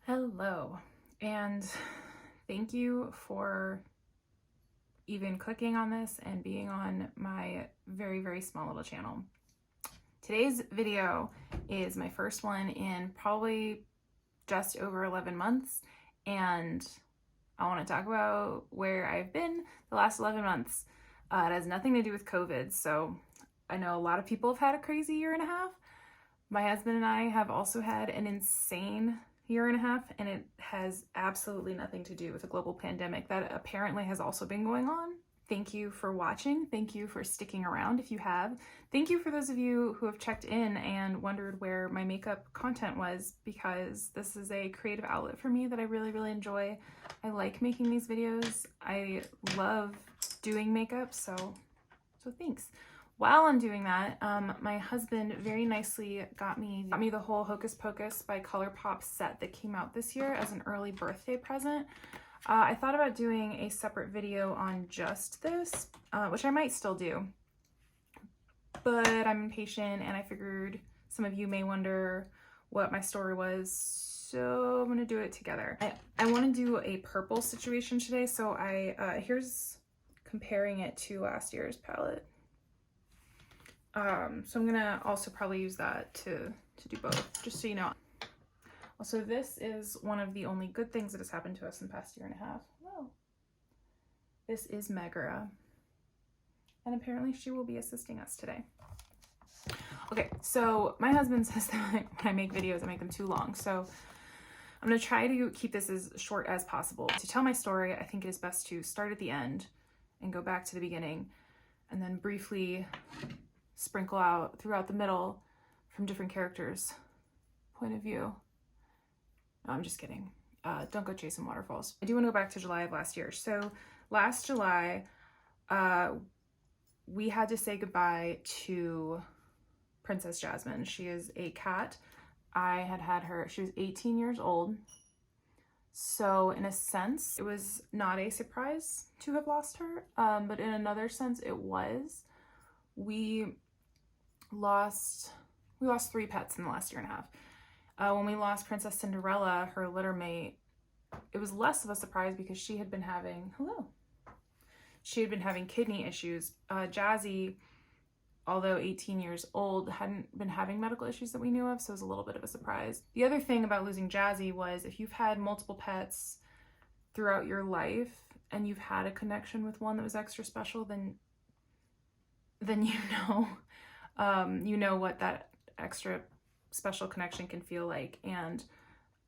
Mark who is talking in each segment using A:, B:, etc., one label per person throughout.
A: Hello, and thank you for even clicking on this and being on my very small little channel. Today's video is my first one in probably just over 11 months, and I want to talk about where I've been the last 11 months. It has nothing to do with COVID, so I know a lot of people have had a crazy year and a half. My husband and I have also had an insane year and a half, and it has absolutely nothing to do with a global pandemic that apparently has also been going on. Thank you for watching. Thank you for sticking around if you have. Thank you for those of you who have checked in and wondered where my makeup content was, because this is a creative outlet for me that I really enjoy. I like making these videos. I love doing makeup, so thanks. While I'm doing that, my husband very nicely got me the whole Hocus Pocus by ColourPop set that came out this year as an early birthday present. I thought about doing a separate video on just this, which I might still do, but I'm impatient and I figured some of you may wonder what my story was, so I'm gonna do it together. I want to do a purple situation today, so here's comparing it to last year's palette. So I'm gonna also probably use that to do both, just so you know. Also, this is one of the only good things that has happened to us in the past year and a half. Well, this is Megara, and apparently she will be assisting us today. Okay, so my husband says that when I make videos, I make them too long, so I'm gonna try to keep this as short as possible. To tell my story, I think it is best to start at the end and go back to the beginning, and then briefly sprinkle out throughout the middle from different characters' point of view. No, I'm just kidding. Don't go chasing waterfalls. I do want to go back to July of last year. So last July, we had to say goodbye to Princess Jasmine. She is a cat. I had her, she was 18 years old. So in a sense, it was not a surprise to have lost her, but in another sense, it was. We lost 3 pets in the last year and a half. When we lost Princess Cinderella, her litter mate, it was less of a surprise because she had been having kidney issues. Jazzy, although 18 years old, hadn't been having medical issues that we knew of, so it was a little bit of a surprise. The other thing about losing Jazzy was if you've had multiple pets throughout your life and you've had a connection with one that was extra special, then you know what that extra special connection can feel like. And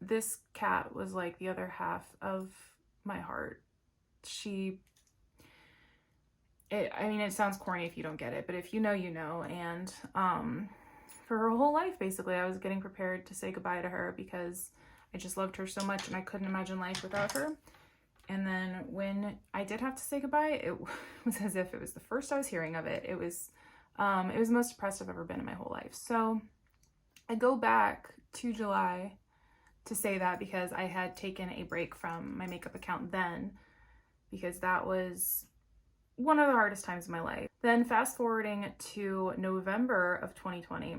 A: this cat was like the other half of my heart. I mean, it sounds corny if you don't get it, but if you know, you know. And for her whole life, basically, I was getting prepared to say goodbye to her because I just loved her so much and I couldn't imagine life without her. And then when I did have to say goodbye, it was as if it was the first I was hearing of it. It was the most depressed I've ever been in my whole life. So I go back to July to say that because I had taken a break from my makeup account then, because that was one of the hardest times of my life. Then fast forwarding to November of 2020,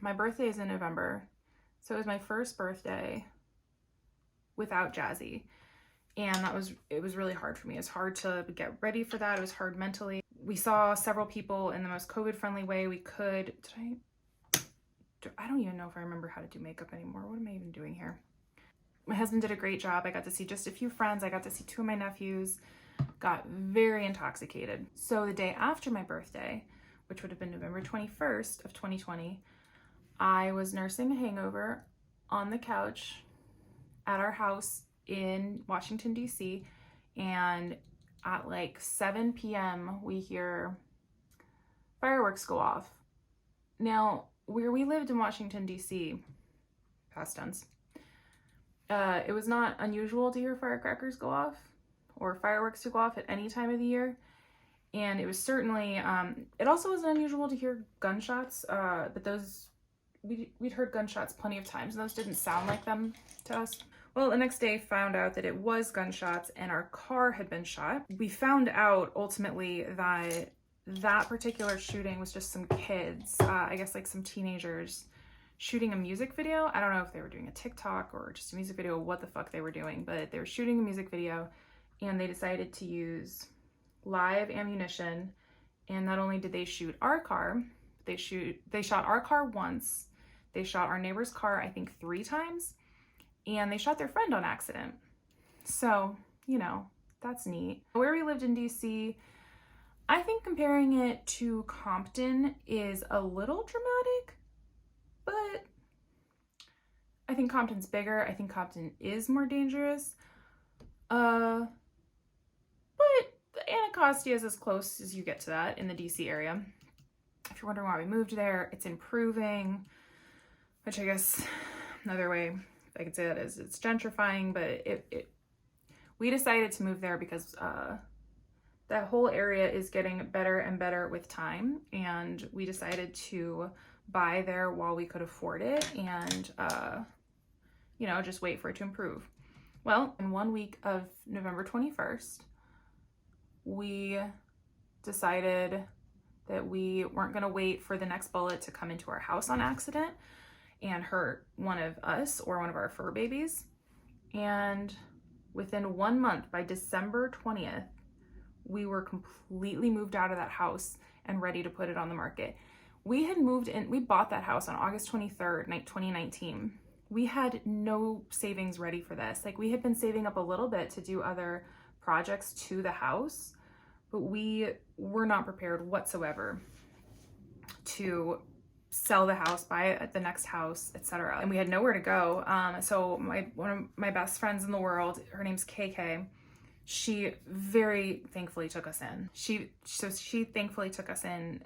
A: my birthday is in November. So it was my first birthday without Jazzy. And it was really hard for me. It was hard to get ready for that. It was hard mentally. We saw several people in the most COVID-friendly way we could. I don't even know if I remember how to do makeup anymore. What am I even doing here? My husband did a great job. I got to see just a few friends. I got to see 2 of my nephews. Got very intoxicated. So the day after my birthday, which would have been November 21st of 2020, I was nursing a hangover on the couch at our house in Washington, D.C., and at like 7 p.m. we hear fireworks go off. Now, where we lived in Washington, D.C., past tense, it was not unusual to hear firecrackers go off or fireworks to go off at any time of the year. And it was certainly, it also wasn't unusual to hear gunshots, but those, we'd heard gunshots plenty of times, and those didn't sound like them to us. Well, the next day found out that it was gunshots and our car had been shot. We found out ultimately that that particular shooting was just some kids, I guess like some teenagers, shooting a music video. I don't know if they were doing a TikTok or just a music video, what the fuck they were doing, but they were shooting a music video and they decided to use live ammunition. And not only did they shoot our car, they shot our car once, they shot our neighbor's car, I think 3 times, and they shot their friend on accident. So, you know, that's neat. Where we lived in DC, I think comparing it to Compton is a little dramatic, but I think Compton's bigger. I think Compton is more dangerous. But Anacostia is as close as you get to that in the DC area. If you're wondering why we moved there, it's improving, which I guess another way I could say that is it's gentrifying, but we decided to move there because that whole area is getting better and better with time, and we decided to buy there while we could afford it and you know, just wait for it to improve. Well, in 1 week of November 21st, we decided that we weren't going to wait for the next bullet to come into our house on accident and hurt one of us or one of our fur babies. And within 1 month, by December 20th, we were completely moved out of that house and ready to put it on the market. We had moved in, we bought that house on August 23rd, 2019. We had no savings ready for this. Like, we had been saving up a little bit to do other projects to the house, but we were not prepared whatsoever to sell the house, buy the next house, etc. And we had nowhere to go. So one of my best friends in the world, her name's KK, she very thankfully took us in. She thankfully took us in.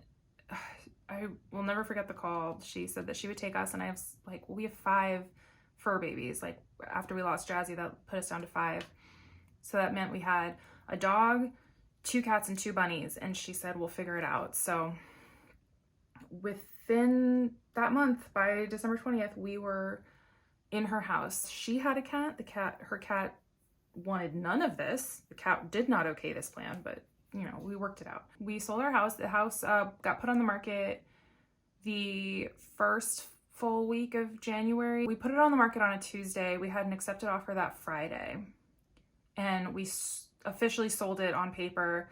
A: I will never forget the call. She said that she would take us, and I have like, we have 5 fur babies. Like, after we lost Jazzy, that put us down to 5. So that meant we had a dog, 2 cats, and 2 bunnies. And she said, we'll figure it out. So within that month, by December 20th, we were in her house. She had a cat. Her cat wanted none of this. The cat did not okay this plan, but you know, we worked it out. We sold our house. The house got put on the market the first full week of January. We put it on the market on a Tuesday. We had an accepted offer that Friday, and we officially sold it on paper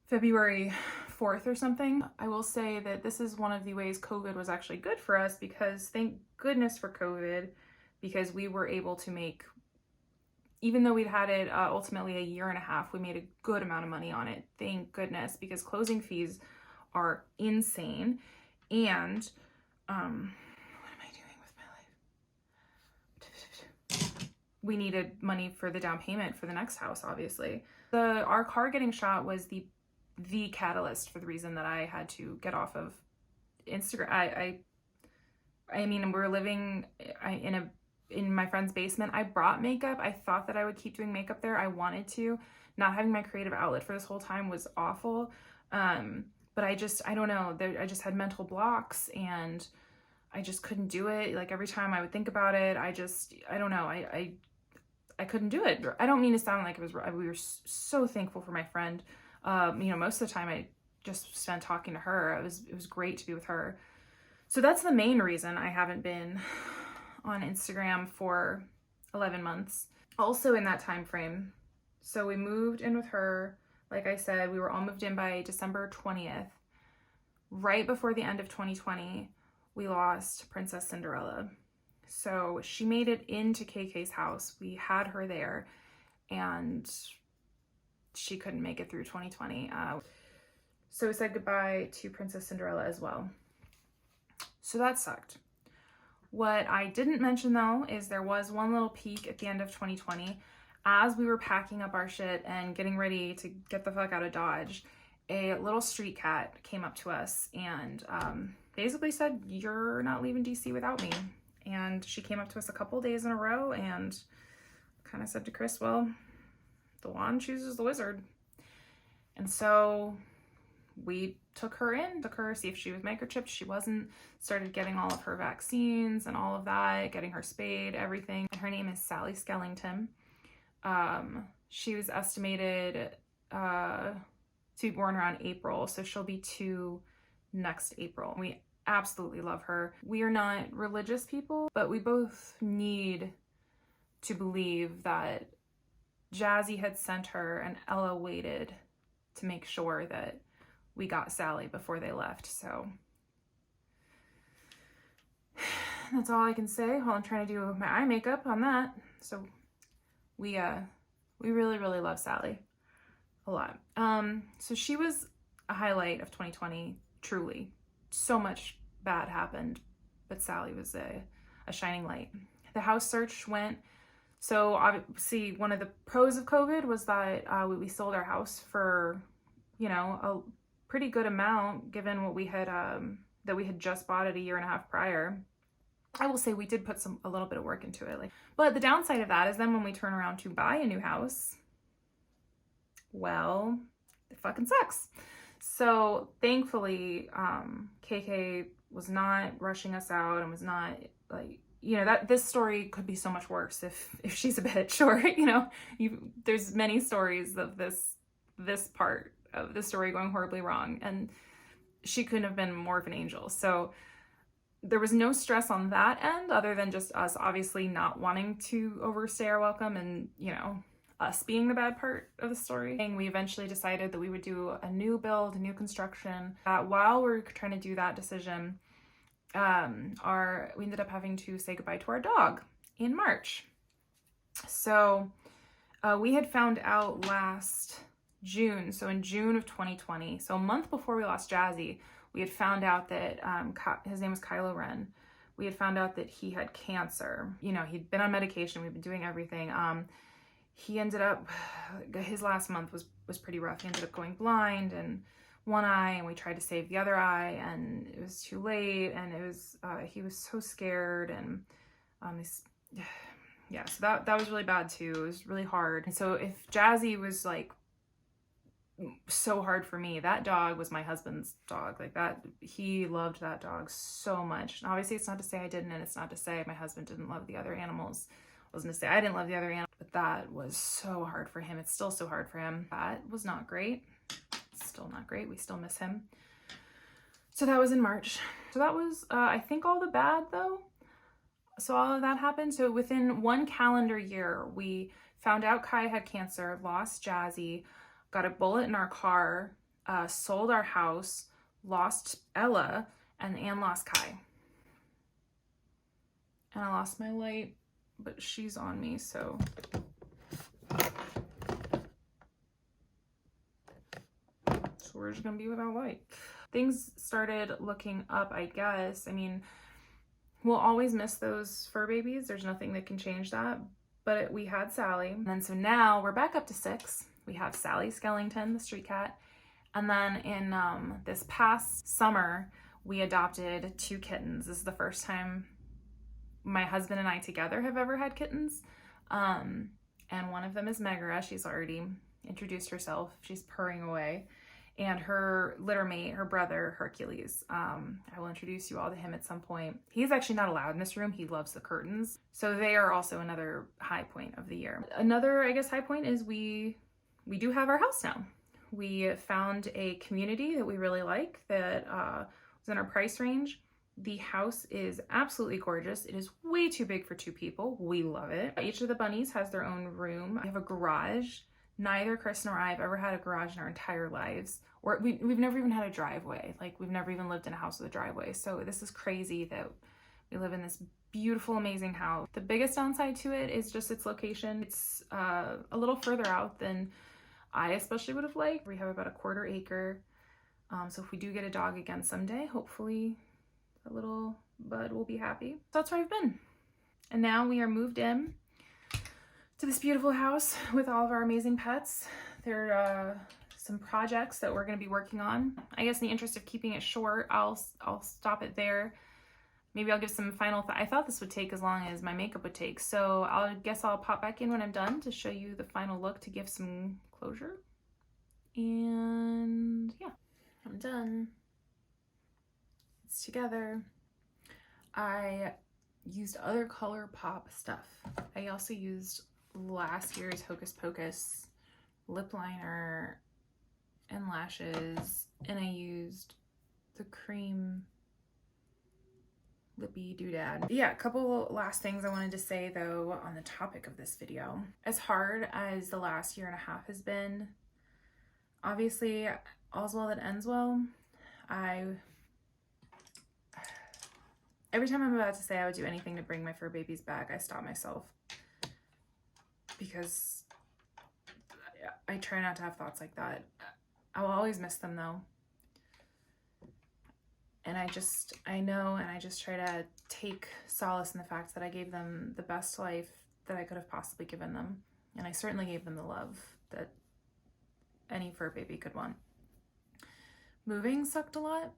A: February 4th or something. I will say that this is one of the ways COVID was actually good for us, because thank goodness for COVID, because we were able to make, even though we'd had it ultimately 1.5 years, we made a good amount of money on it. Thank goodness, because closing fees are insane. And what am I doing with my life? We needed money for the down payment for the next house, obviously. Our car getting shot was the catalyst for the reason that I had to get off of Instagram. I mean, we were living in my friend's basement. I brought makeup. I thought that I would keep doing makeup there. I wanted to. Not having my creative outlet for this whole time was awful. But I don't know. I just had mental blocks, and I just couldn't do it. Like, every time I would think about it, I don't know. I couldn't do it. I don't mean to sound like we were so thankful for my friend. You know, most of the time I just spent talking to her. It was great to be with her. So that's the main reason I haven't been on Instagram for 11 months. Also in that time frame, so we moved in with her. Like I said, we were all moved in by December 20th. Right before the end of 2020, we lost Princess Cinderella. So she made it into KK's house. We had her there, and she couldn't make it through 2020. So we said goodbye to Princess Cinderella as well. So that sucked. What I didn't mention, though, is there was one little peak at the end of 2020. As we were packing up our shit and getting ready to get the fuck out of Dodge, a little street cat came up to us and basically said, "You're not leaving DC without me." And she came up to us a couple days in a row and kind of said to Chris, well, the wand chooses the wizard. And so we took her, see if she was microchipped. She wasn't. Started getting all of her vaccines and all of that, getting her spayed, everything. And her name is Sally Skellington. She was estimated to be born around April, so she'll be 2 next April. We absolutely love her. We are not religious people, but we both need to believe that Jazzy had sent her and Ella waited to make sure that we got Sally before they left. So that's all I can say while I'm trying to do my eye makeup on that. So we really, really love Sally a lot. So she was a highlight of 2020, truly. So much bad happened, but Sally was a shining light. The house search went, so obviously one of the pros of COVID was that we sold our house for, you know, a pretty good amount given what we had, that we had just bought it a year and a half prior. I will say we did put a little bit of work into it. But the downside of that is then when we turn around to buy a new house, well, it fucking sucks. So thankfully, KK was not rushing us out and was not like, you know, that this story could be so much worse if she's a bitch, or, you know, there's many stories of this part of the story going horribly wrong, and she couldn't have been more of an angel. So there was no stress on that end other than just us obviously not wanting to overstay our welcome and, you know, us being the bad part of the story. And we eventually decided that we would do a new build, a new construction. While we were trying to do that decision, we ended up having to say goodbye to our dog in March. So we had found out last June, so in June of 2020, so a month before we lost Jazzy, we had found out that his name was Kylo Ren. We had found out that he had cancer. You know, he'd been on medication. We've been doing everything. He ended up, his last month was pretty rough. He ended up going blind in one eye, and we tried to save the other eye, and it was too late, and it was, he was so scared, and yeah, so that was really bad too. It was really hard. And so if Jazzy was like so hard for me, that dog was my husband's dog. Like that, he loved that dog so much. And obviously it's not to say I didn't, and it's not to say my husband didn't love the other animals. I wasn't to say I didn't love the other animals, but that was so hard for him. It's still so hard for him. That was not great. It's still not great. We still miss him. So that was in March. So that was, I think, all the bad though. So all of that happened. So within one calendar year, we found out Kai had cancer, lost Jazzy, got a bullet in our car, sold our house, lost Ella, and lost Kai. And I lost my light, but she's on me, so. So we're just gonna be without light. Things started looking up, I guess. I mean, we'll always miss those fur babies. There's nothing that can change that. But we had Sally. And then so now we're back up to 6. We have Sally Skellington, the street cat. And then in this past summer, we adopted 2 kittens. This is the first time my husband and I together have ever had kittens. And one of them is Megara. She's already introduced herself. She's purring away. And her litter mate, her brother, Hercules. I will introduce you all to him at some point. He's actually not allowed in this room. He loves the curtains. So they are also another high point of the year. Another, I guess, high point is we do have our house now. We found a community that we really like that was in our price range. The house is absolutely gorgeous. It is way too big for 2 people. We love it. Each of the bunnies has their own room. We have a garage. Neither Chris nor I have ever had a garage in our entire lives. Or we've never even had a driveway. Like, we've never even lived in a house with a driveway. So this is crazy that we live in this beautiful, amazing house. The biggest downside to it is just its location. It's a little further out than I especially would have liked. We have about a 1/4 acre. So if we do get a dog again someday, hopefully the little bud will be happy. So that's where I've been. And now we are moved in to this beautiful house with all of our amazing pets. There are some projects that we're going to be working on. I guess in the interest of keeping it short, I'll stop it there. Maybe I'll give some final I thought this would take as long as my makeup would take, so I guess I'll pop back in when I'm done to show you the final look to give some closure. And yeah, I'm done. It's together. I used other ColourPop stuff. I also used last year's Hocus Pocus lip liner and lashes, and I used the cream lippy doodad. Yeah, a couple last things I wanted to say though on the topic of this video. As hard as the last year and a half has been, obviously all's well that ends well. Every time I'm about to say I would do anything to bring my fur babies back, I stop myself because I try not to have thoughts like that. I will always miss them though. And I know, and I just try to take solace in the fact that I gave them the best life that I could have possibly given them. And I certainly gave them the love that any fur baby could want. Moving sucked a lot.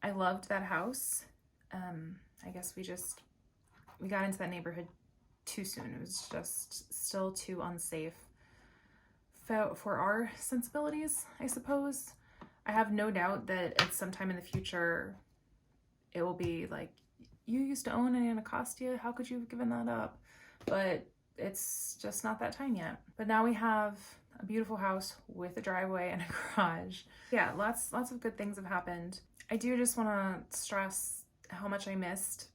A: I loved that house. I guess we got into that neighborhood too soon. It was just still too unsafe for our sensibilities, I suppose. I have no doubt that at some time in the future, it will be like, you used to own an Anacostia, how could you have given that up? But it's just not that time yet. But now we have a beautiful house with a driveway and a garage. Yeah, lots of good things have happened. I do just want to stress how much I missed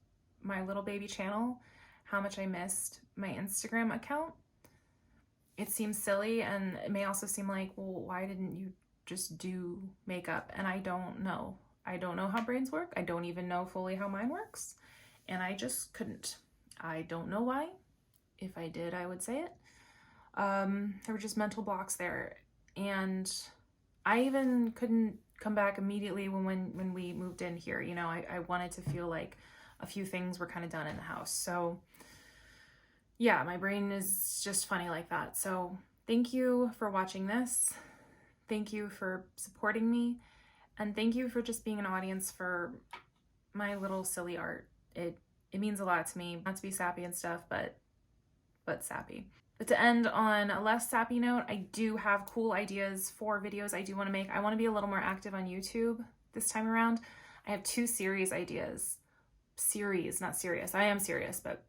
A: my little baby channel, how much I missed my Instagram account. It seems silly, and it may also seem like, well, why didn't you just do makeup? And I don't know. I don't know how brains work. I don't even know fully how mine works. And I just couldn't. I don't know why. If I did, I would say it. There were just mental blocks there. And I even couldn't come back immediately when we moved in here. You know, I wanted to feel like a few things were kind of done in the house. So yeah, my brain is just funny like that. So thank you for watching this. Thank you for supporting me. And thank you for just being an audience for my little silly art. It means a lot to me, not to be sappy and stuff, but sappy. But to end on a less sappy note, I do have cool ideas for videos I do want to make. I want to be a little more active on YouTube this time around. I have 2 series ideas. Series, not serious. I am serious, but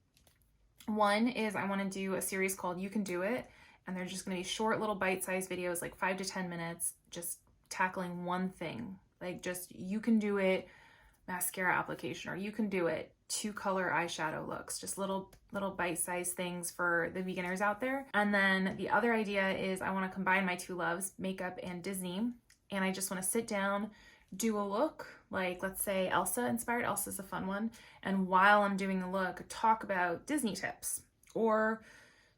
A: one is I want to do a series called You Can Do It, and they're just going to be short little bite-sized videos, like 5 to 10 minutes, just tackling one thing. Like just, you can do it mascara application, or you can do it 2-color eyeshadow looks, just little bite-sized things for the beginners out there. And then the other idea is I want to combine my 2 loves, makeup and Disney, and I just want to sit down, do a look, like let's say Elsa inspired. Elsa's a fun one. And while I'm doing the look, talk about Disney tips, or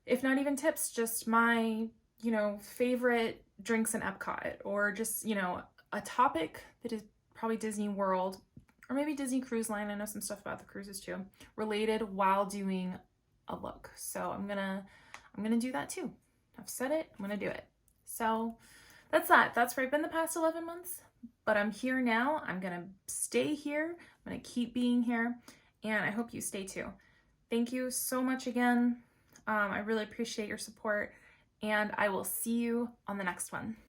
A: if not even tips, just my, you know, favorite drinks in Epcot, or just, you know, a topic that is probably Disney World, or maybe Disney Cruise Line. I know some stuff about the cruises too, related, while doing a look. So I'm gonna do that too. I've said it, I'm gonna do it. So that's that. That's where I've been the past 11 months, but I'm here now. I'm gonna stay here. I'm gonna keep being here, and I hope you stay too. Thank you so much again. I really appreciate your support, and I will see you on the next one.